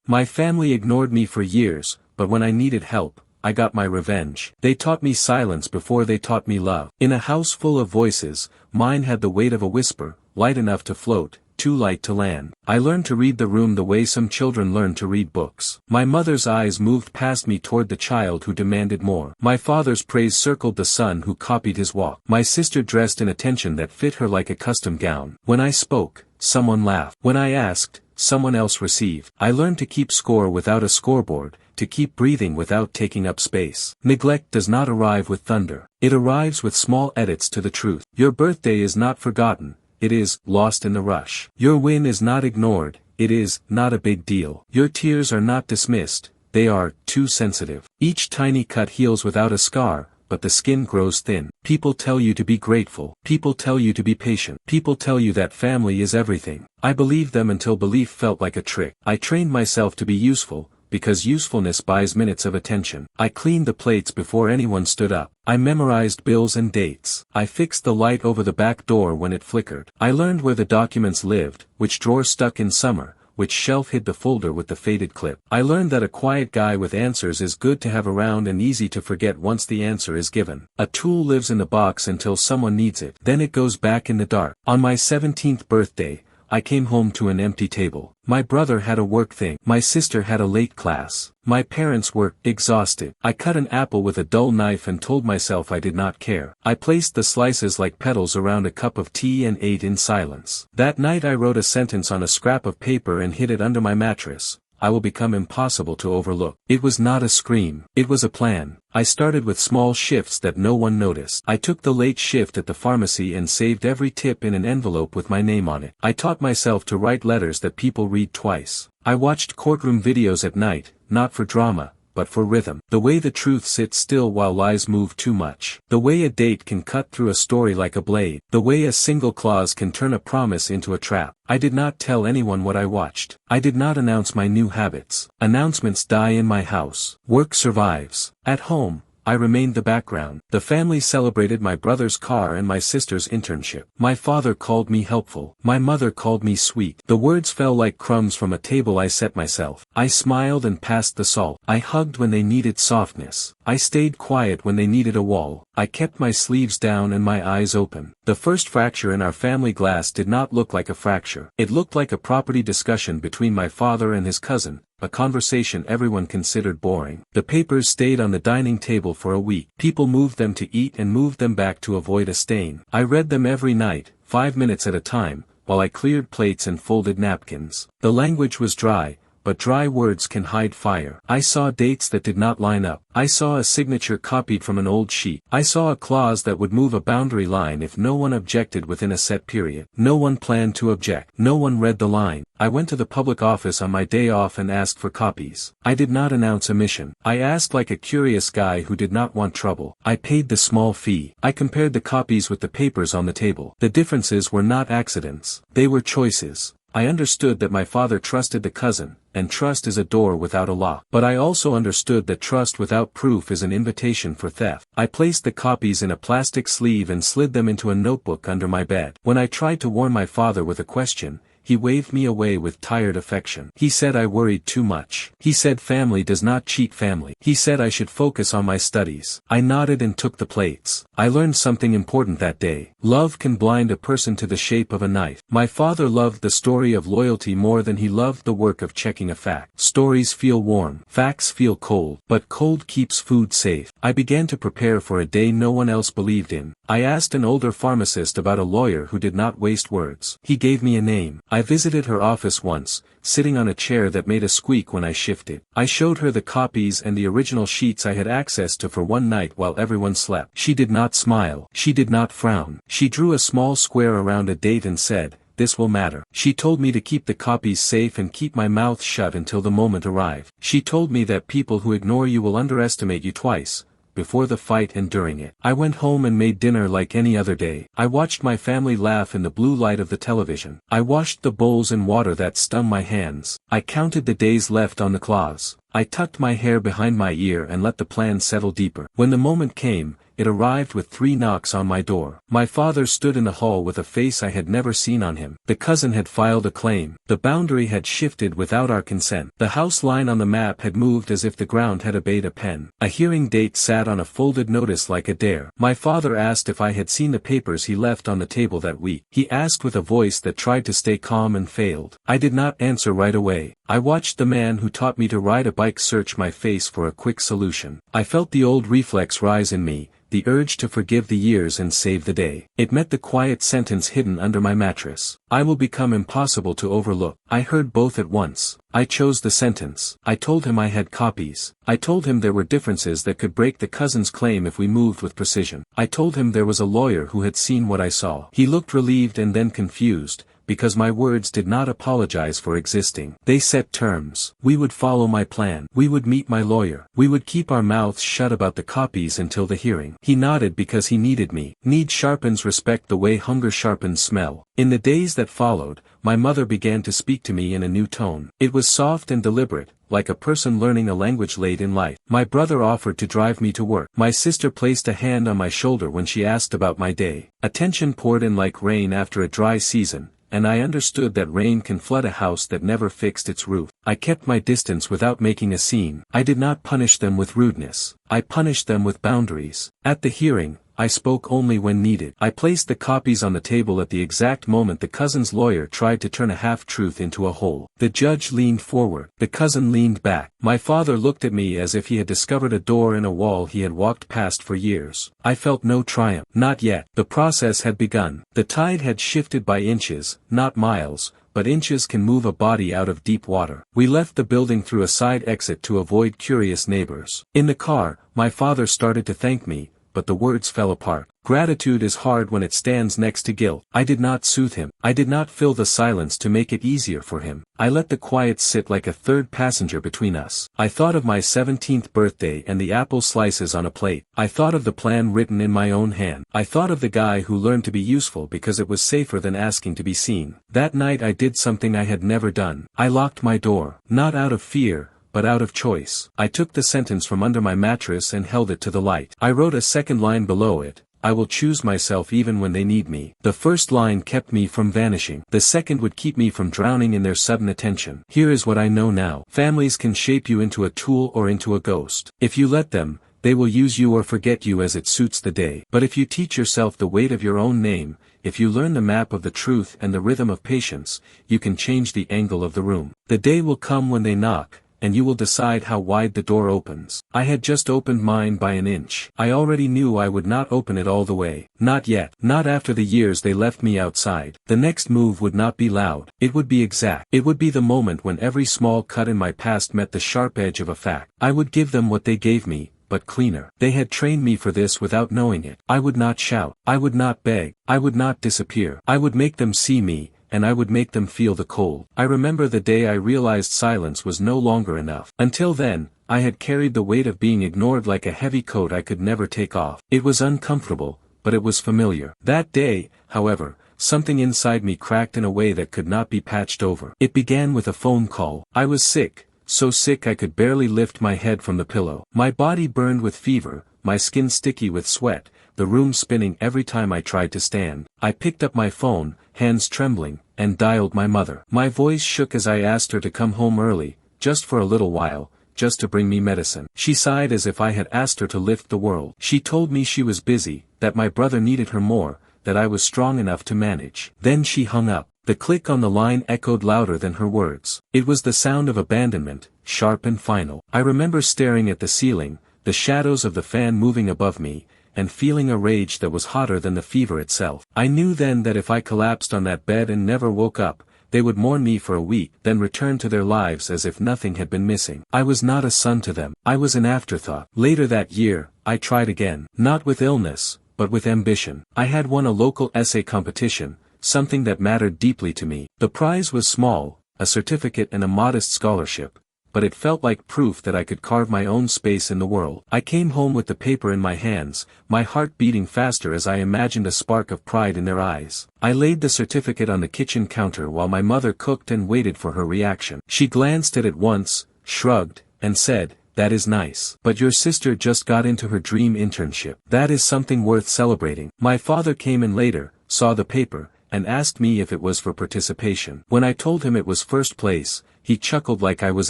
My family ignored me for years, but when I needed help, I got my revenge. They taught me silence before they taught me love. In a house full of voices, mine had the weight of a whisper, light enough to float, too light to land. I learned to read the room the way some children learn to read books. My mother's eyes moved past me toward the child who demanded more. My father's praise circled the son who copied his walk. My sister dressed in attention that fit her like a custom gown. When I spoke, someone laughed. When I asked, someone else received. I learned to keep score without a scoreboard, to keep breathing without taking up space. Neglect does not arrive with thunder. It arrives with small edits to the truth. Your birthday is not forgotten. It is lost in the rush. Your win is not ignored. It is not a big deal. Your tears are not dismissed. They are too sensitive. Each tiny cut heals without a scar, but the skin grows thin. People tell you to be grateful. People tell you to be patient. People tell you that family is everything. I believed them until belief felt like a trick. I trained myself to be useful, because usefulness buys minutes of attention. I cleaned the plates before anyone stood up. I memorized bills and dates. I fixed the light over the back door when it flickered. I learned where the documents lived, which drawer stuck in summer, which shelf hid the folder with the faded clip. I learned that a quiet guy with answers is good to have around and easy to forget once the answer is given. A tool lives in the box until someone needs it. Then it goes back in the dark. On my 17th birthday, I came home to an empty table. My brother had a work thing. My sister had a late class. My parents were exhausted. I cut an apple with a dull knife and told myself I did not care. I placed the slices like petals around a cup of tea and ate in silence. That night I wrote a sentence on a scrap of paper and hid it under my mattress. I will become impossible to overlook. It was not a scream. It was a plan. I started with small shifts that no one noticed. I took the late shift at the pharmacy and saved every tip in an envelope with my name on it. I taught myself to write letters that people read twice. I watched courtroom videos at night, not for drama, but for rhythm. The way the truth sits still while lies move too much. The way a date can cut through a story like a blade. The way a single clause can turn a promise into a trap. I did not tell anyone what I watched. I did not announce my new habits. Announcements die in my house. Work survives. At home, I remained the background. The family celebrated my brother's car and my sister's internship. My father called me helpful. My mother called me sweet. The words fell like crumbs from a table I set myself. I smiled and passed the salt. I hugged when they needed softness. I stayed quiet when they needed a wall. I kept my sleeves down and my eyes open. The first fracture in our family glass did not look like a fracture. It looked like a property discussion between my father and his cousin, a conversation everyone considered boring. The papers stayed on the dining table for a week. People moved them to eat and moved them back to avoid a stain. I read them every night, 5 minutes at a time, while I cleared plates and folded napkins. The language was dry, but dry words can hide fire. I saw dates that did not line up. I saw a signature copied from an old sheet. I saw a clause that would move a boundary line if no one objected within a set period. No one planned to object. No one read the line. I went to the public office on my day off and asked for copies. I did not announce a mission. I asked like a curious guy who did not want trouble. I paid the small fee. I compared the copies with the papers on the table. The differences were not accidents. They were choices. I understood that my father trusted the cousin, and trust is a door without a lock. But I also understood that trust without proof is an invitation for theft. I placed the copies in a plastic sleeve and slid them into a notebook under my bed. When I tried to warn my father with a question, he waved me away with tired affection. He said I worried too much. He said family does not cheat family. He said I should focus on my studies. I nodded and took the plates. I learned something important that day. Love can blind a person to the shape of a knife. My father loved the story of loyalty more than he loved the work of checking a fact. Stories feel warm. Facts feel cold. But cold keeps food safe. I began to prepare for a day no one else believed in. I asked an older pharmacist about a lawyer who did not waste words. He gave me a name. I visited her office once, sitting on a chair that made a squeak when I shifted. I showed her the copies and the original sheets I had access to for one night while everyone slept. She did not smile. She did not frown. She drew a small square around a date and said, "This will matter." She told me to keep the copies safe and keep my mouth shut until the moment arrived. She told me that people who ignore you will underestimate you twice, before the fight and during it. I went home and made dinner like any other day. I watched my family laugh in the blue light of the television. I washed the bowls in water that stung my hands. I counted the days left on the clause. I tucked my hair behind my ear and let the plan settle deeper. When the moment came, it arrived with 3 knocks on my door. My father stood in the hall with a face I had never seen on him. The cousin had filed a claim. The boundary had shifted without our consent. The house line on the map had moved as if the ground had obeyed a pen. A hearing date sat on a folded notice like a dare. My father asked if I had seen the papers he left on the table that week. He asked with a voice that tried to stay calm and failed. I did not answer right away. I watched the man who taught me to ride a bike search my face for a quick solution. I felt the old reflex rise in me, the urge to forgive the years and save the day. It met the quiet sentence hidden under my mattress. I will become impossible to overlook. I heard both at once. I chose the sentence. I told him I had copies. I told him there were differences that could break the cousin's claim if we moved with precision. I told him there was a lawyer who had seen what I saw. He looked relieved and then confused, because my words did not apologize for existing. They set terms. We would follow my plan. We would meet my lawyer. We would keep our mouths shut about the copies until the hearing. He nodded because he needed me. Need sharpens respect the way hunger sharpens smell. In the days that followed, my mother began to speak to me in a new tone. It was soft and deliberate, like a person learning a language late in life. My brother offered to drive me to work. My sister placed a hand on my shoulder when she asked about my day. Attention poured in like rain after a dry season, and I understood that rain can flood a house that never fixed its roof. I kept my distance without making a scene. I did not punish them with rudeness. I punished them with boundaries. At the hearing, I spoke only when needed. I placed the copies on the table at the exact moment the cousin's lawyer tried to turn a half-truth into a whole. The judge leaned forward. The cousin leaned back. My father looked at me as if he had discovered a door in a wall he had walked past for years. I felt no triumph. Not yet. The process had begun. The tide had shifted by inches, not miles, but inches can move a body out of deep water. We left the building through a side exit to avoid curious neighbors. In the car, my father started to thank me, but the words fell apart. Gratitude is hard when it stands next to guilt. I did not soothe him. I did not fill the silence to make it easier for him. I let the quiet sit like a third passenger between us. I thought of my 17th birthday and the apple slices on a plate. I thought of the plan written in my own hand. I thought of the guy who learned to be useful because it was safer than asking to be seen. That night I did something I had never done. I locked my door, not out of fear, but out of choice. I took the sentence from under my mattress and held it to the light. I wrote a second line below it. I will choose myself even when they need me. The first line kept me from vanishing. The second would keep me from drowning in their sudden attention. Here is what I know now. Families can shape you into a tool or into a ghost. If you let them, they will use you or forget you as it suits the day. But if you teach yourself the weight of your own name, if you learn the map of the truth and the rhythm of patience, you can change the angle of the room. The day will come when they knock, and you will decide how wide the door opens. I had just opened mine by an inch. I already knew I would not open it all the way. Not yet. Not after the years they left me outside. The next move would not be loud. It would be exact. It would be the moment when every small cut in my past met the sharp edge of a fact. I would give them what they gave me, but cleaner. They had trained me for this without knowing it. I would not shout. I would not beg. I would not disappear. I would make them see me, and I would make them feel the cold. I remember the day I realized silence was no longer enough. Until then, I had carried the weight of being ignored like a heavy coat I could never take off. It was uncomfortable, but it was familiar. That day, however, something inside me cracked in a way that could not be patched over. It began with a phone call. I was sick, so sick I could barely lift my head from the pillow. My body burned with fever, my skin sticky with sweat, the room spinning every time I tried to stand. I picked up my phone, hands trembling, and dialed my mother. My voice shook as I asked her to come home early, just for a little while, just to bring me medicine. She sighed as if I had asked her to lift the world. She told me she was busy, that my brother needed her more, that I was strong enough to manage. Then she hung up. The click on the line echoed louder than her words. It was the sound of abandonment, sharp and final. I remember staring at the ceiling, the shadows of the fan moving above me, and feeling a rage that was hotter than the fever itself. I knew then that if I collapsed on that bed and never woke up, they would mourn me for a week, then return to their lives as if nothing had been missing. I was not a son to them. I was an afterthought. Later that year, I tried again. Not with illness, but with ambition. I had won a local essay competition, something that mattered deeply to me. The prize was small, a certificate and a modest scholarship, but it felt like proof that I could carve my own space in the world. I came home with the paper in my hands, my heart beating faster as I imagined a spark of pride in their eyes. I laid the certificate on the kitchen counter while my mother cooked and waited for her reaction. She glanced at it once, shrugged, and said, that is nice. But your sister just got into her dream internship. That is something worth celebrating. My father came in later, saw the paper, and asked me if it was for participation. When I told him it was first place, he chuckled like I was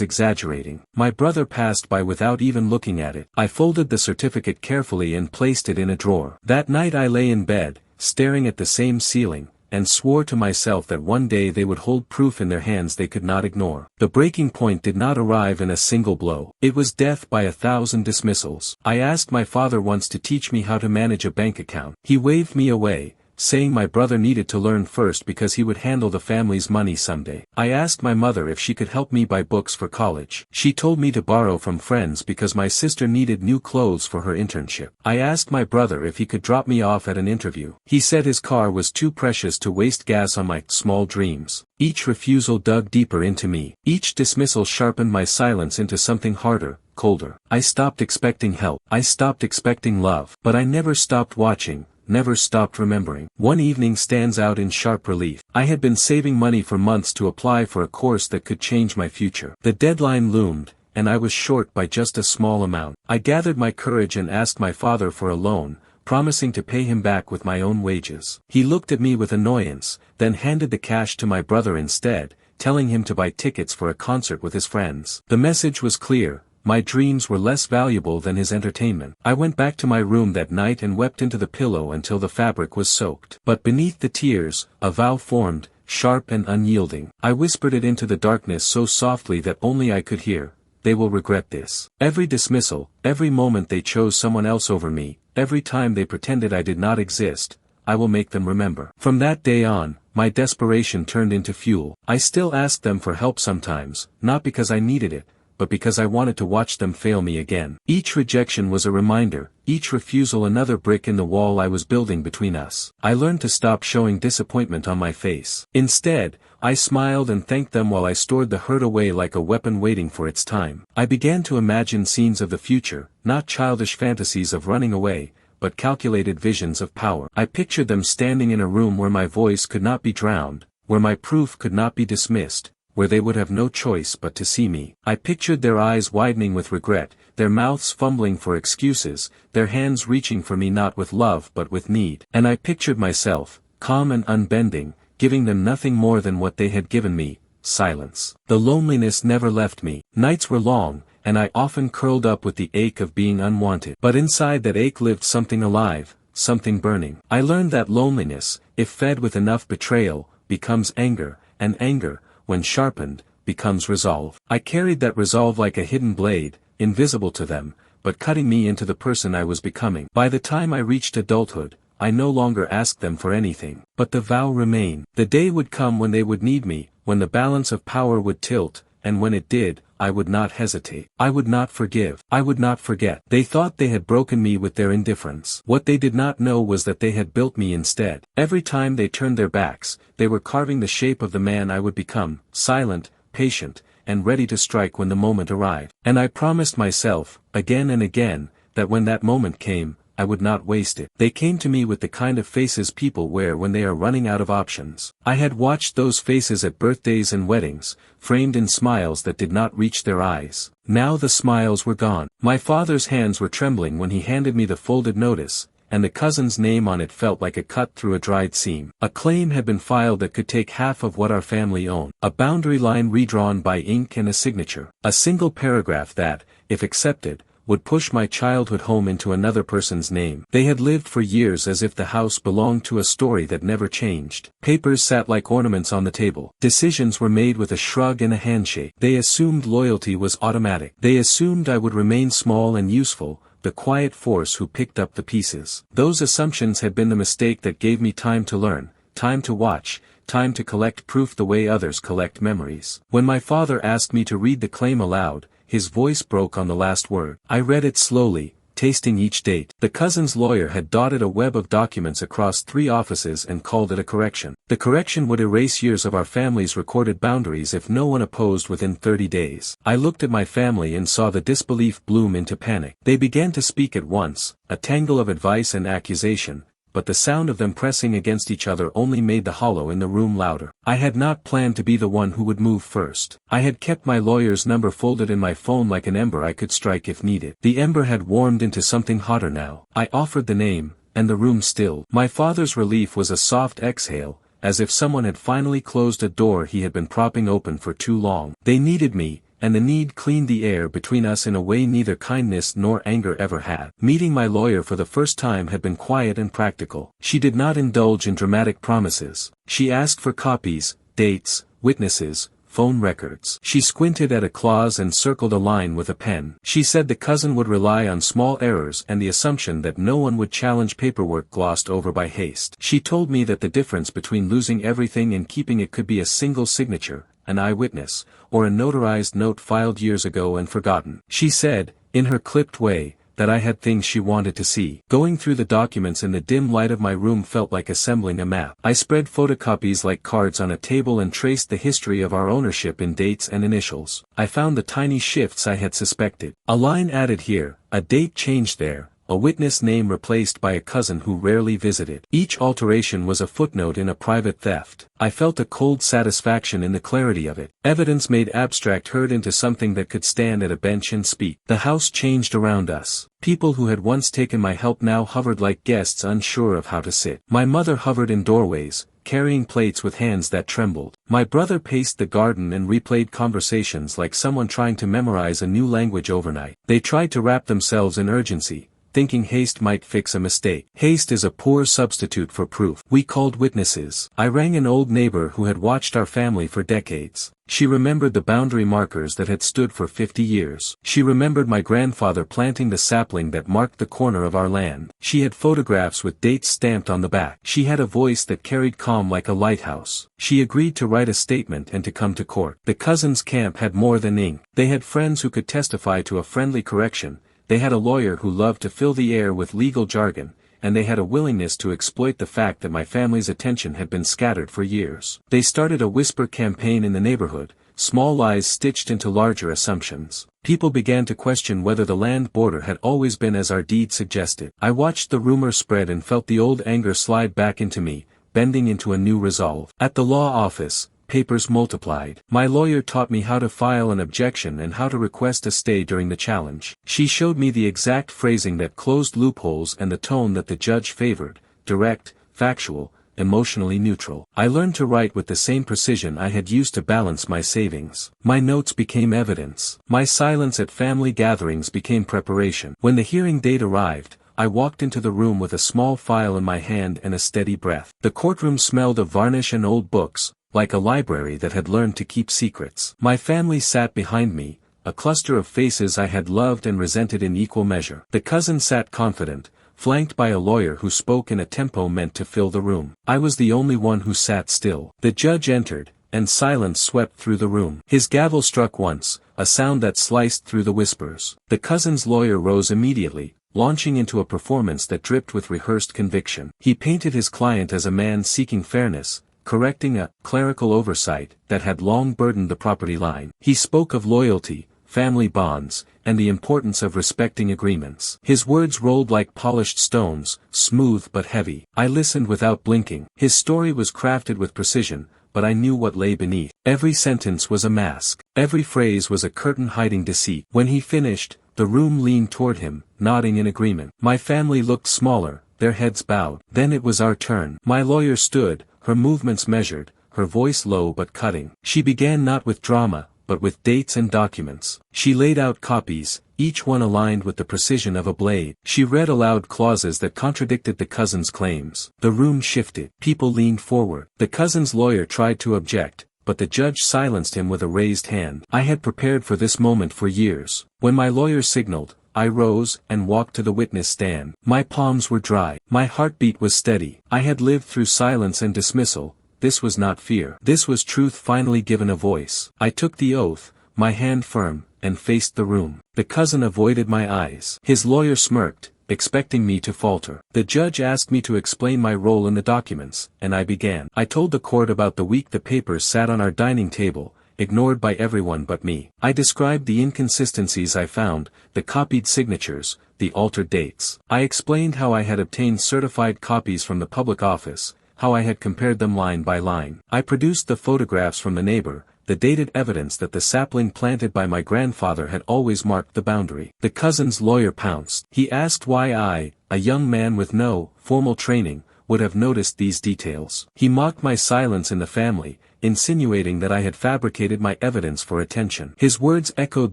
exaggerating. My brother passed by without even looking at it. I folded the certificate carefully and placed it in a drawer. That night I lay in bed, staring at the same ceiling, and swore to myself that one day they would hold proof in their hands they could not ignore. The breaking point did not arrive in a single blow. It was death by 1,000 dismissals. I asked my father once to teach me how to manage a bank account. He waved me away, saying my brother needed to learn first because he would handle the family's money someday. I asked my mother if she could help me buy books for college. She told me to borrow from friends because my sister needed new clothes for her internship. I asked my brother if he could drop me off at an interview. He said his car was too precious to waste gas on my small dreams. Each refusal dug deeper into me. Each dismissal sharpened my silence into something harder, colder. I stopped expecting help. I stopped expecting love. But I never stopped watching, never stopped remembering. One evening stands out in sharp relief. I had been saving money for months to apply for a course that could change my future. The deadline loomed, and I was short by just a small amount. I gathered my courage and asked my father for a loan, promising to pay him back with my own wages. He looked at me with annoyance, then handed the cash to my brother instead, telling him to buy tickets for a concert with his friends. The message was clear. My dreams were less valuable than his entertainment. I went back to my room that night and wept into the pillow until the fabric was soaked. But beneath the tears, a vow formed, sharp and unyielding. I whispered it into the darkness so softly that only I could hear. They will regret this. Every dismissal, every moment they chose someone else over me, every time they pretended I did not exist, I will make them remember. From that day on, my desperation turned into fuel. I still asked them for help sometimes, not because I needed it, but because I wanted to watch them fail me again. Each rejection was a reminder, each refusal another brick in the wall I was building between us. I learned to stop showing disappointment on my face. Instead, I smiled and thanked them while I stored the hurt away like a weapon waiting for its time. I began to imagine scenes of the future, not childish fantasies of running away, but calculated visions of power. I pictured them standing in a room where my voice could not be drowned, where my proof could not be dismissed, where they would have no choice but to see me. I pictured their eyes widening with regret, their mouths fumbling for excuses, their hands reaching for me not with love but with need. And I pictured myself, calm and unbending, giving them nothing more than what they had given me, silence. The loneliness never left me. Nights were long, and I often curled up with the ache of being unwanted. But inside that ache lived something alive, something burning. I learned that loneliness, if fed with enough betrayal, becomes anger, and anger, when sharpened, becomes resolve. I carried that resolve like a hidden blade, invisible to them, but cutting me into the person I was becoming. By the time I reached adulthood, I no longer asked them for anything. But the vow remained. The day would come when they would need me, when the balance of power would tilt, and when it did, I would not hesitate. I would not forgive. I would not forget. They thought they had broken me with their indifference. What they did not know was that they had built me instead. Every time they turned their backs, they were carving the shape of the man I would become, silent, patient, and ready to strike when the moment arrived. And I promised myself, again and again, that when that moment came, I would not waste it. They came to me with the kind of faces people wear when they are running out of options. I had watched those faces at birthdays and weddings, framed in smiles that did not reach their eyes. Now the smiles were gone. My father's hands were trembling when he handed me the folded notice, and the cousin's name on it felt like a cut through a dried seam. A claim had been filed that could take half of what our family owned. A boundary line redrawn by ink and a signature. A single paragraph that, if accepted, would push my childhood home into another person's name. They had lived for years as if the house belonged to a story that never changed. Papers sat like ornaments on the table. Decisions were made with a shrug and a handshake. They assumed loyalty was automatic. They assumed I would remain small and useful, the quiet force who picked up the pieces. Those assumptions had been the mistake that gave me time to learn, time to watch, time to collect proof the way others collect memories. When my father asked me to read the claim aloud, his voice broke on the last word. I read it slowly, tasting each date. The cousin's lawyer had dotted a web of documents across 3 offices and called it a correction. The correction would erase years of our family's recorded boundaries if no one opposed within 30 days. I looked at my family and saw the disbelief bloom into panic. They began to speak at once, a tangle of advice and accusation, but the sound of them pressing against each other only made the hollow in the room louder. I had not planned to be the one who would move first. I had kept my lawyer's number folded in my phone like an ember I could strike if needed. The ember had warmed into something hotter now. I offered the name, and the room stilled. My father's relief was a soft exhale, as if someone had finally closed a door he had been propping open for too long. They needed me, and the need cleaned the air between us in a way neither kindness nor anger ever had. Meeting my lawyer for the first time had been quiet and practical. She did not indulge in dramatic promises. She asked for copies, dates, witnesses, phone records. She squinted at a clause and circled a line with a pen. She said the cousin would rely on small errors and the assumption that no one would challenge paperwork glossed over by haste. She told me that the difference between losing everything and keeping it could be a single signature, an eyewitness, or a notarized note filed years ago and forgotten. She said, in her clipped way, that I had things she wanted to see. Going through the documents in the dim light of my room felt like assembling a map. I spread photocopies like cards on a table and traced the history of our ownership in dates and initials. I found the tiny shifts I had suspected. A line added here, a date changed there, a witness name replaced by a cousin who rarely visited. Each alteration was a footnote in a private theft. I felt a cold satisfaction in the clarity of it. Evidence made abstract heard into something that could stand at a bench and speak. The house changed around us. People who had once taken my help now hovered like guests unsure of how to sit. My mother hovered in doorways, carrying plates with hands that trembled. My brother paced the garden and replayed conversations like someone trying to memorize a new language overnight. They tried to wrap themselves in urgency, thinking haste might fix a mistake. Haste is a poor substitute for proof. We called witnesses. I rang an old neighbor who had watched our family for decades. She remembered the boundary markers that had stood for 50 years. She remembered my grandfather planting the sapling that marked the corner of our land. She had photographs with dates stamped on the back. She had a voice that carried calm like a lighthouse. She agreed to write a statement and to come to court. The cousins' camp had more than ink. They had friends who could testify to a friendly correction. They had a lawyer who loved to fill the air with legal jargon, and they had a willingness to exploit the fact that my family's attention had been scattered for years. They started a whisper campaign in the neighborhood, small lies stitched into larger assumptions. People began to question whether the land border had always been as our deed suggested. I watched the rumor spread and felt the old anger slide back into me, bending into a new resolve. At the law office, papers multiplied. My lawyer taught me how to file an objection and how to request a stay during the challenge. She showed me the exact phrasing that closed loopholes and the tone that the judge favored, direct, factual, emotionally neutral. I learned to write with the same precision I had used to balance my savings. My notes became evidence. My silence at family gatherings became preparation. When the hearing date arrived, I walked into the room with a small file in my hand and a steady breath. The courtroom smelled of varnish and old books, like a library that had learned to keep secrets. My family sat behind me, a cluster of faces I had loved and resented in equal measure. The cousin sat confident, flanked by a lawyer who spoke in a tempo meant to fill the room. I was the only one who sat still. The judge entered, and silence swept through the room. His gavel struck once, a sound that sliced through the whispers. The cousin's lawyer rose immediately, launching into a performance that dripped with rehearsed conviction. He painted his client as a man seeking fairness, correcting a clerical oversight that had long burdened the property line. He spoke of loyalty, family bonds, and the importance of respecting agreements. His words rolled like polished stones, smooth but heavy. I listened without blinking. His story was crafted with precision, but I knew what lay beneath. Every sentence was a mask. Every phrase was a curtain hiding deceit. When he finished, the room leaned toward him, nodding in agreement. My family looked smaller, their heads bowed. Then it was our turn. My lawyer stood, her movements measured, her voice low but cutting. She began not with drama, but with dates and documents. She laid out copies, each one aligned with the precision of a blade. She read aloud clauses that contradicted the cousin's claims. The room shifted. People leaned forward. The cousin's lawyer tried to object, but the judge silenced him with a raised hand. I had prepared for this moment for years. When my lawyer signaled, I rose and walked to the witness stand. My palms were dry. My heartbeat was steady. I had lived through silence and dismissal. This was not fear. This was truth finally given a voice. I took the oath, my hand firm, and faced the room. The cousin avoided my eyes. His lawyer smirked, expecting me to falter. The judge asked me to explain my role in the documents, and I began. I told the court about the week the papers sat on our dining table, ignored by everyone but me. I described the inconsistencies I found, the copied signatures, the altered dates. I explained how I had obtained certified copies from the public office, how I had compared them line by line. I produced the photographs from the neighbor, the dated evidence that the sapling planted by my grandfather had always marked the boundary. The cousin's lawyer pounced. He asked why I, a young man with no formal training, would have noticed these details. He mocked my silence in the family, insinuating that I had fabricated my evidence for attention. His words echoed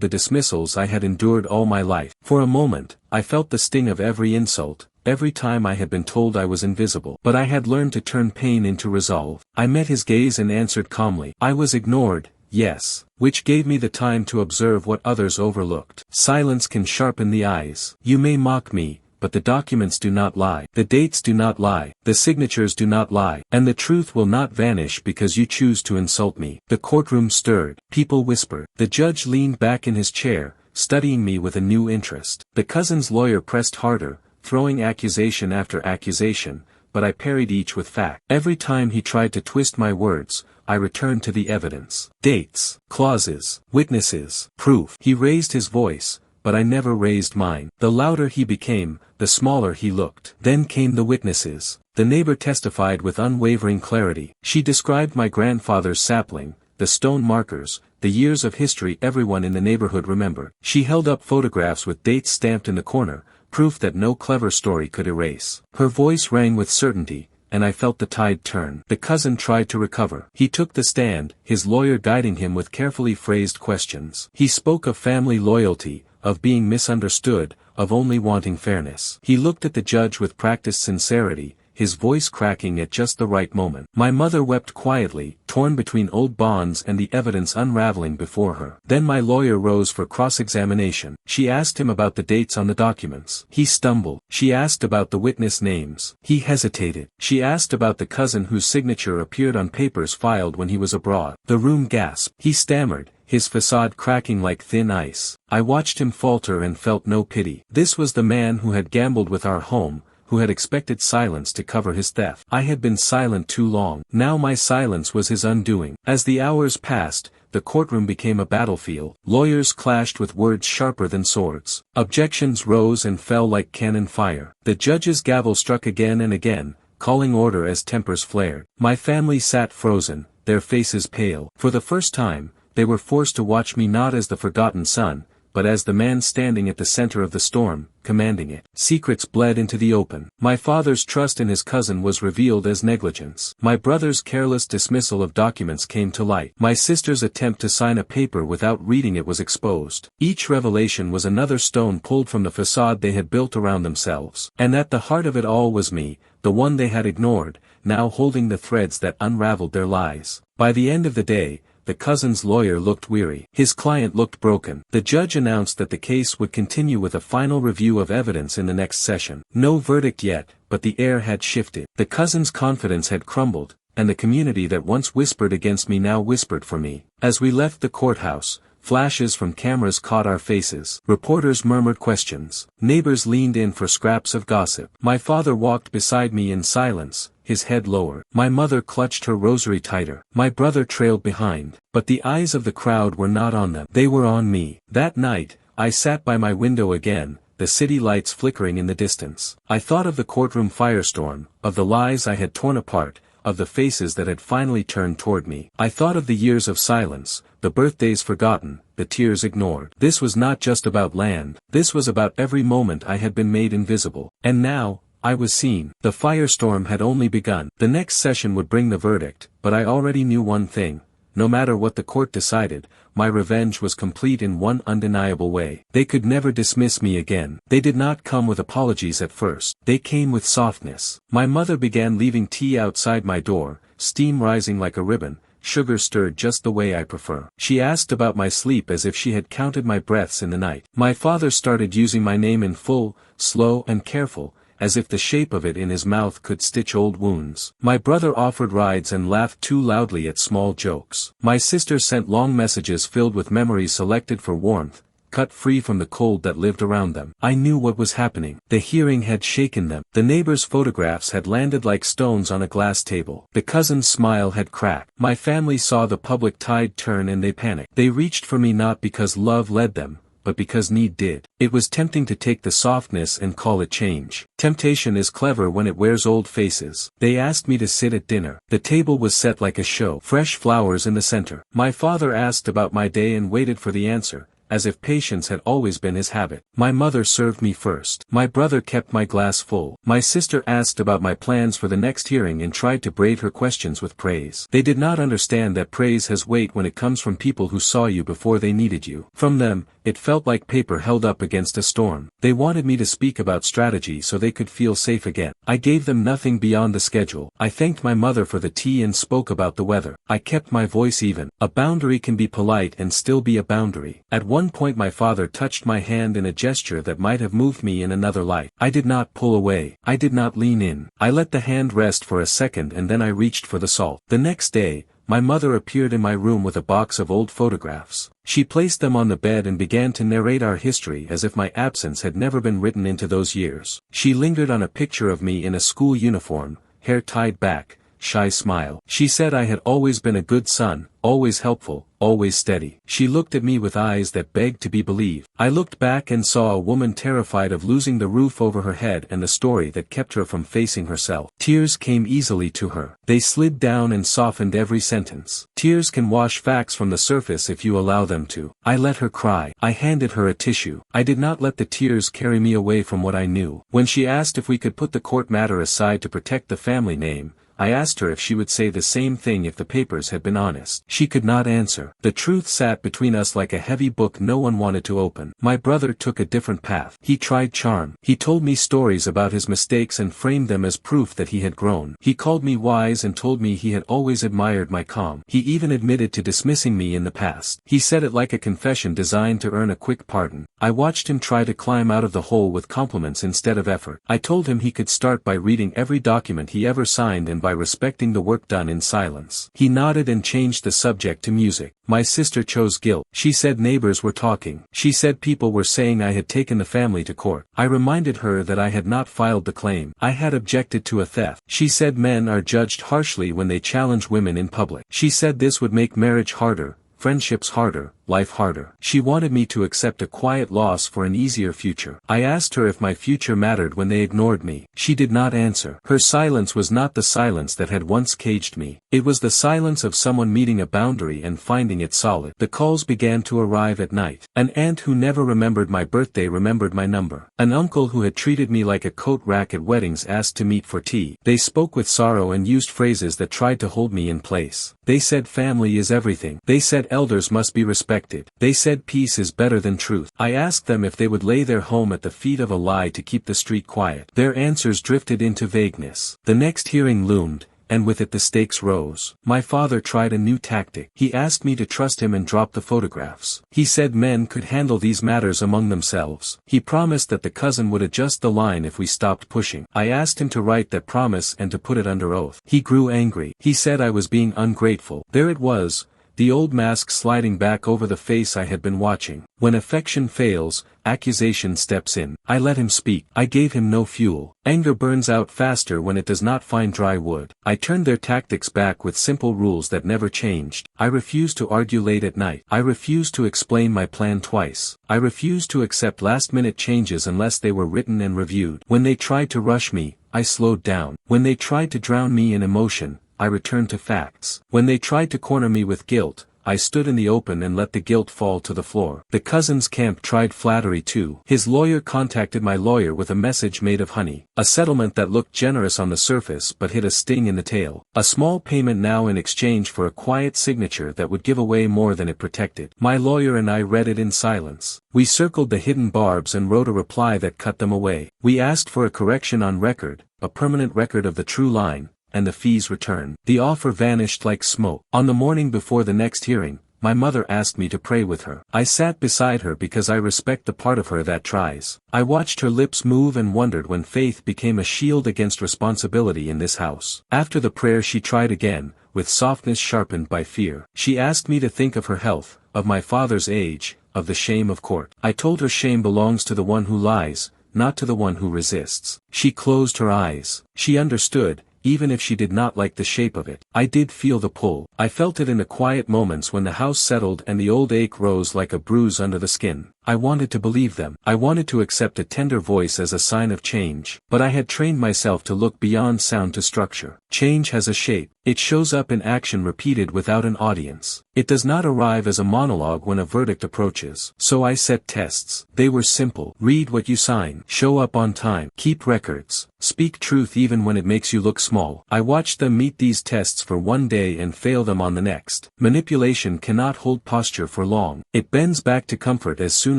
the dismissals I had endured all my life. For a moment, I felt the sting of every insult, every time I had been told I was invisible. But I had learned to turn pain into resolve. I met his gaze and answered calmly. I was ignored, yes, which gave me the time to observe what others overlooked. Silence can sharpen the eyes. You may mock me, but the documents do not lie. The dates do not lie. The signatures do not lie. And the truth will not vanish because you choose to insult me. The courtroom stirred. People whispered. The judge leaned back in his chair, studying me with a new interest. The cousin's lawyer pressed harder, throwing accusation after accusation, but I parried each with fact. Every time he tried to twist my words, I returned to the evidence. Dates, clauses, witnesses, proof. He raised his voice, but I never raised mine. The louder he became, the smaller he looked. Then came the witnesses. The neighbor testified with unwavering clarity. She described my grandfather's sapling, the stone markers, the years of history everyone in the neighborhood remembered. She held up photographs with dates stamped in the corner, proof that no clever story could erase. Her voice rang with certainty, and I felt the tide turn. The cousin tried to recover. He took the stand, his lawyer guiding him with carefully phrased questions. He spoke of family loyalty, of being misunderstood, of only wanting fairness. He looked at the judge with practiced sincerity, his voice cracking at just the right moment. My mother wept quietly, torn between old bonds and the evidence unraveling before her. Then my lawyer rose for cross-examination. She asked him about the dates on the documents. He stumbled. She asked about the witness names. He hesitated. She asked about the cousin whose signature appeared on papers filed when he was abroad. The room gasped. He stammered, his facade cracking like thin ice. I watched him falter and felt no pity. This was the man who had gambled with our home, who had expected silence to cover his theft. I had been silent too long. Now my silence was his undoing. As the hours passed, the courtroom became a battlefield. Lawyers clashed with words sharper than swords. Objections rose and fell like cannon fire. The judge's gavel struck again and again, calling order as tempers flared. My family sat frozen, their faces pale. For the first time, they were forced to watch me not as the forgotten son, but as the man standing at the center of the storm, commanding it. Secrets bled into the open. My father's trust in his cousin was revealed as negligence. My brother's careless dismissal of documents came to light. My sister's attempt to sign a paper without reading it was exposed. Each revelation was another stone pulled from the facade they had built around themselves. And at the heart of it all was me, the one they had ignored, now holding the threads that unraveled their lies. By the end of the day, the cousin's lawyer looked weary. His client looked broken. The judge announced that the case would continue with a final review of evidence in the next session. No verdict yet, but the air had shifted. The cousin's confidence had crumbled, and the community that once whispered against me now whispered for me. As we left the courthouse, flashes from cameras caught our faces. Reporters murmured questions. Neighbors leaned in for scraps of gossip. My father walked beside me in silence, his head lower. My mother clutched her rosary tighter. My brother trailed behind. But the eyes of the crowd were not on them. They were on me. That night, I sat by my window again, the city lights flickering in the distance. I thought of the courtroom firestorm, of the lies I had torn apart, of the faces that had finally turned toward me. I thought of the years of silence, the birthdays forgotten, the tears ignored. This was not just about land. This was about every moment I had been made invisible. And now, I was seen. The firestorm had only begun. The next session would bring the verdict, but I already knew one thing. No matter what the court decided, my revenge was complete in one undeniable way. They could never dismiss me again. They did not come with apologies at first. They came with softness. My mother began leaving tea outside my door, steam rising like a ribbon, sugar stirred just the way I prefer. She asked about my sleep as if she had counted my breaths in the night. My father started using my name in full, slow and careful, as if the shape of it in his mouth could stitch old wounds. My brother offered rides and laughed too loudly at small jokes. My sister sent long messages filled with memories selected for warmth, cut free from the cold that lived around them. I knew what was happening. The hearing had shaken them. The neighbors' photographs had landed like stones on a glass table. The cousin's smile had cracked. My family saw the public tide turn and they panicked. They reached for me not because love led them, but because need did. It was tempting to take the softness and call it change. Temptation is clever when it wears old faces. They asked me to sit at dinner. The table was set like a show. Fresh flowers in the center. My father asked about my day and waited for the answer, as if patience had always been his habit. My mother served me first. My brother kept my glass full. My sister asked about my plans for the next hearing and tried to braid her questions with praise. They did not understand that praise has weight when it comes from people who saw you before they needed you. From them, it felt like paper held up against a storm. They wanted me to speak about strategy so they could feel safe again. I gave them nothing beyond the schedule. I thanked my mother for the tea and spoke about the weather. I kept my voice even. A boundary can be polite and still be a boundary. At one point my father touched my hand in a gesture that might have moved me in another life. I did not pull away. I did not lean in. I let the hand rest for a second and then I reached for the salt. The next day, my mother appeared in my room with a box of old photographs. She placed them on the bed and began to narrate our history as if my absence had never been written into those years. She lingered on a picture of me in a school uniform, hair tied back, shy smile. She said I had always been a good son, always helpful, always steady. She looked at me with eyes that begged to be believed. I looked back and saw a woman terrified of losing the roof over her head and the story that kept her from facing herself. Tears came easily to her. They slid down and softened every sentence. Tears can wash facts from the surface if you allow them to. I let her cry. I handed her a tissue. I did not let the tears carry me away from what I knew. When she asked if we could put the court matter aside to protect the family name, I asked her if she would say the same thing if the papers had been honest. She could not answer. The truth sat between us like a heavy book no one wanted to open. My brother took a different path. He tried charm. He told me stories about his mistakes and framed them as proof that he had grown. He called me wise and told me he had always admired my calm. He even admitted to dismissing me in the past. He said it like a confession designed to earn a quick pardon. I watched him try to climb out of the hole with compliments instead of effort. I told him he could start by reading every document he ever signed and by respecting the work done in silence. He nodded and changed the subject to music. My sister chose guilt. She said neighbors were talking. She said people were saying I had taken the family to court. I reminded her that I had not filed the claim. I had objected to a theft. She said men are judged harshly when they challenge women in public. She said this would make marriage harder, friendships harder, life harder. She wanted me to accept a quiet loss for an easier future. I asked her if my future mattered when they ignored me. She did not answer. Her silence was not the silence that had once caged me. It was the silence of someone meeting a boundary and finding it solid. The calls began to arrive at night. An aunt who never remembered my birthday remembered my number. An uncle who had treated me like a coat rack at weddings asked to meet for tea. They spoke with sorrow and used phrases that tried to hold me in place. They said family is everything. They said elders must be respected. They said peace is better than truth. I asked them if they would lay their home at the feet of a lie to keep the street quiet. Their answers drifted into vagueness. The next hearing loomed, and with it the stakes rose. My father tried a new tactic. He asked me to trust him and drop the photographs. He said men could handle these matters among themselves. He promised that the cousin would adjust the line if we stopped pushing. I asked him to write that promise and to put it under oath. He grew angry. He said I was being ungrateful. There it was, the old mask sliding back over the face I had been watching. When affection fails, accusation steps in. I let him speak. I gave him no fuel. Anger burns out faster when it does not find dry wood. I turned their tactics back with simple rules that never changed. I refused to argue late at night. I refused to explain my plan twice. I refused to accept last-minute changes unless they were written and reviewed. When they tried to rush me, I slowed down. When they tried to drown me in emotion, I returned to facts. When they tried to corner me with guilt, I stood in the open and let the guilt fall to the floor. The cousin's camp tried flattery too. His lawyer contacted my lawyer with a message made of honey. A settlement that looked generous on the surface but hid a sting in the tail. A small payment now in exchange for a quiet signature that would give away more than it protected. My lawyer and I read it in silence. We circled the hidden barbs and wrote a reply that cut them away. We asked for a correction on record, a permanent record of the true line, and the fees returned. The offer vanished like smoke. On the morning before the next hearing, my mother asked me to pray with her. I sat beside her because I respect the part of her that tries. I watched her lips move and wondered when faith became a shield against responsibility in this house. After the prayer she tried again, with softness sharpened by fear. She asked me to think of her health, of my father's age, of the shame of court. I told her shame belongs to the one who lies, not to the one who resists. She closed her eyes. She understood, even if she did not like the shape of it. I did feel the pull. I felt it in the quiet moments when the house settled and the old ache rose like a bruise under the skin. I wanted to believe them. I wanted to accept a tender voice as a sign of change. But I had trained myself to look beyond sound to structure. Change has a shape. It shows up in action repeated without an audience. It does not arrive as a monologue when a verdict approaches. So I set tests. They were simple. Read what you sign. Show up on time. Keep records. Speak truth even when it makes you look small. I watched them meet these tests for one day and fail them on the next. Manipulation cannot hold posture for long. It bends back to comfort as soon